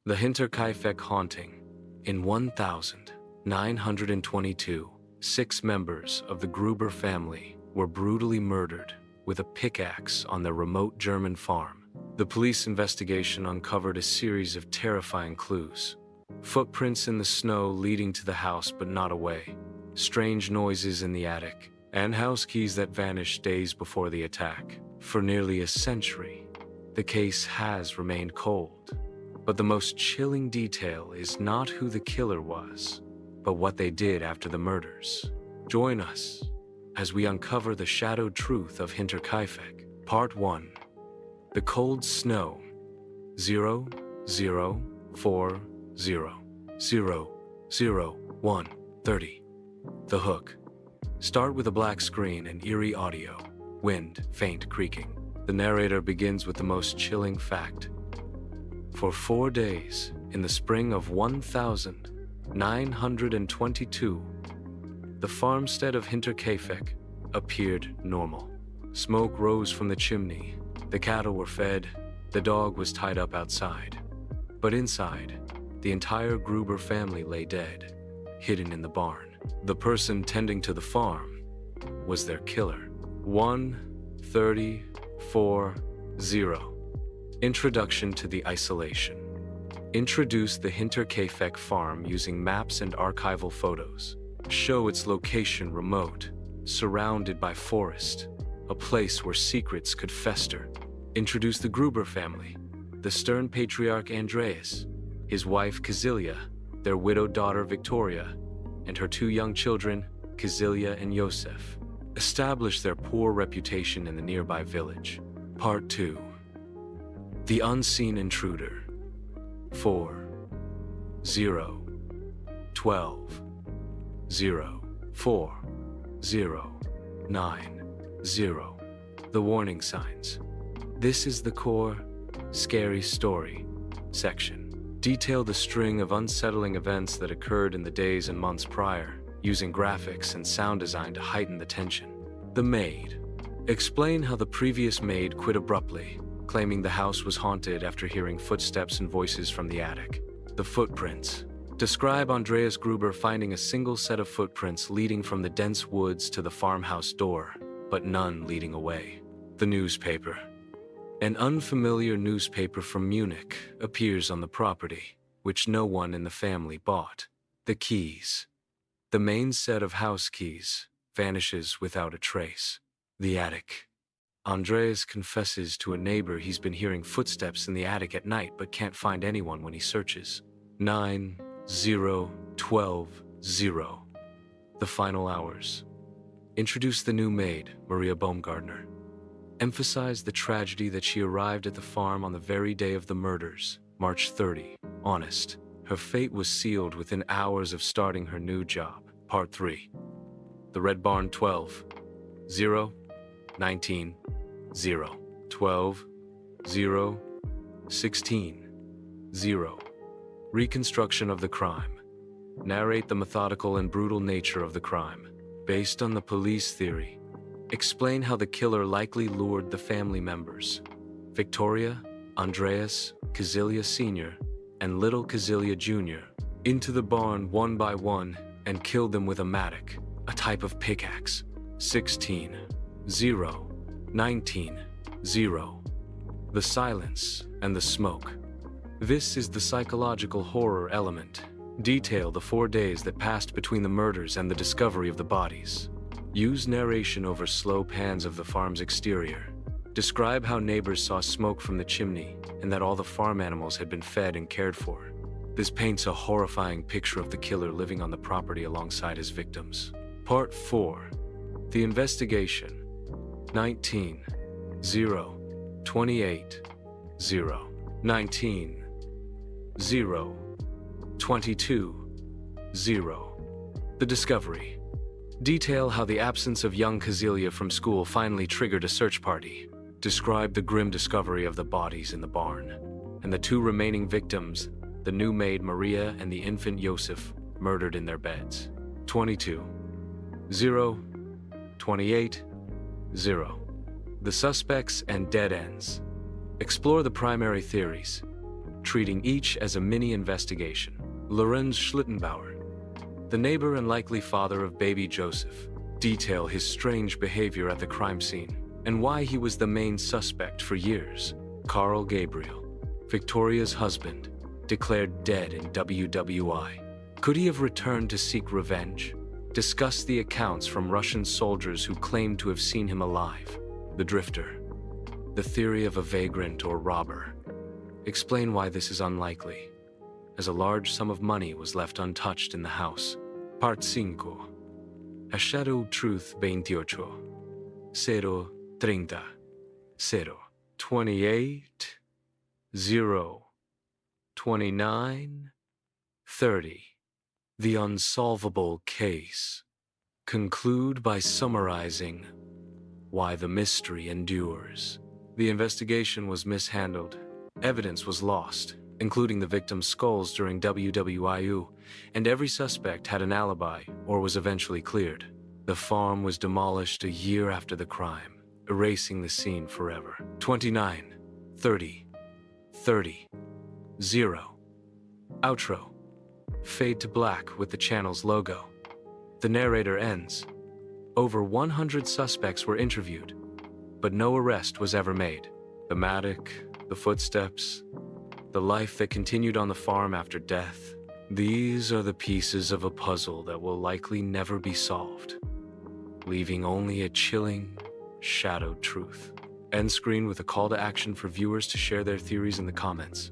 The Hinterkaifeck haunting. In 1922, 6 members of the Gruber family were brutally murdered with a pickaxe on their remote German farm. The police investigation uncovered a series of terrifying clues. Footprints in the snow leading to the house but not away, strange noises in the attic, and house keys that vanished days before the attack. For nearly a century, the case has remained cold. But the most chilling detail is not who the killer was, but what they did after the murders. Join us as we uncover the shadowed truth of Hinterkaifeck. Part 1. The Cold Snow. 004000130. The Hook. Start with a black screen and eerie audio. Wind, faint creaking. The narrator begins with the most chilling fact. For 4 days, in the spring of 1922, the farmstead of Hinterkaifeck appeared normal. Smoke rose from the chimney, the cattle were fed, the dog was tied up outside. But inside, the entire Gruber family lay dead, hidden in the barn. The person tending to the farm was their killer. 1340. Introduction to the isolation. Introduce the Hinterkaifeck farm using maps and archival photos. Show its location remote, surrounded by forest, a place where secrets could fester. Introduce the Gruber family, the stern patriarch Andreas, his wife Kazilia, their widowed daughter Victoria, and her 2 young children, Kazilia and Josef. Establish their poor reputation in the nearby village. Part 2. The Unseen Intruder. 40120409. The Warning Signs. This is the core, scary story section. Detail the string of unsettling events that occurred in the days and months prior, using graphics and sound design to heighten the tension. The Maid. Explain how the previous maid quit abruptly, claiming the house was haunted after hearing footsteps and voices from the attic. The Footprints. Describe Andreas Gruber finding a single set of footprints leading from the dense woods to the farmhouse door, but none leading away. The Newspaper. An unfamiliar newspaper from Munich appears on the property, which no one in the family bought. The Keys. The main set of house keys vanishes without a trace. The Attic. Andreas confesses to a neighbor he's been hearing footsteps in the attic at night but can't find anyone when he searches. 90120. The Final Hours. Introduce the new maid, Maria Baumgartner. Emphasize the tragedy that she arrived at the farm on the very day of the murders, March 30. Honest. Her fate was sealed within hours of starting her new job. Part 3. The Red Barn. 12 0 19 0 12 0 16 0. Reconstruction of the crime. Narrate the methodical and brutal nature of the crime. Based on the police theory, explain how the killer likely lured the family members, Victoria, Andreas, Kazilia Sr., and little Kazilia Jr., into the barn one by one and killed them with a mattock, a type of pickaxe. 16 0 19 0. The silence and the smoke. This is the psychological horror element. Detail the 4 days that passed between the murders and the discovery of the bodies. Use narration over slow pans of the farm's exterior. Describe how neighbors saw smoke from the chimney and that all the farm animals had been fed and cared for. This paints a horrifying picture of the killer living on the property alongside his victims. Part 4. The Investigation. 19 0 28 0 19 0 22 0. The Discovery. Detail how the absence of young Kazilia from school finally triggered a search party. Describe the grim discovery of the bodies in the barn, and the 2 remaining victims, the new maid Maria and the infant Josef, murdered in their beds. 22 0 28 0. The Suspects and Dead Ends. Explore the primary theories. treating each as a mini investigation. Lorenz Schlittenbauer, the neighbor and likely father of baby Joseph, detail his strange behavior at the crime scene and why he was the main suspect for years. Carl Gabriel, Victoria's husband, declared dead in WWI. Could he have returned to seek revenge? Discuss the accounts from Russian soldiers who claimed to have seen him alive. The Drifter, the theory of a vagrant or robber. Explain why this is unlikely, as a large sum of money was left untouched in the house. Part 5. A Shadow Truth 28, 0, 30, 0, 28, 0, 29, 30. The unsolvable case. Conclude by summarizing why the mystery endures. The investigation was mishandled. Evidence was lost, including the victims' skulls during WWIU, and every suspect had an alibi or was eventually cleared. The farm was demolished a year after the crime, erasing the scene forever. 29, 30, 30, 0. Outro. Fade to black with the channel's logo. The narrator ends. Over 100 suspects were interviewed, but no arrest was ever made. The Matic, the footsteps, the life that continued on the farm after death. These are the pieces of a puzzle that will likely never be solved, leaving only a chilling, shadowed truth. End screen with a call to action for viewers to share their theories in the comments.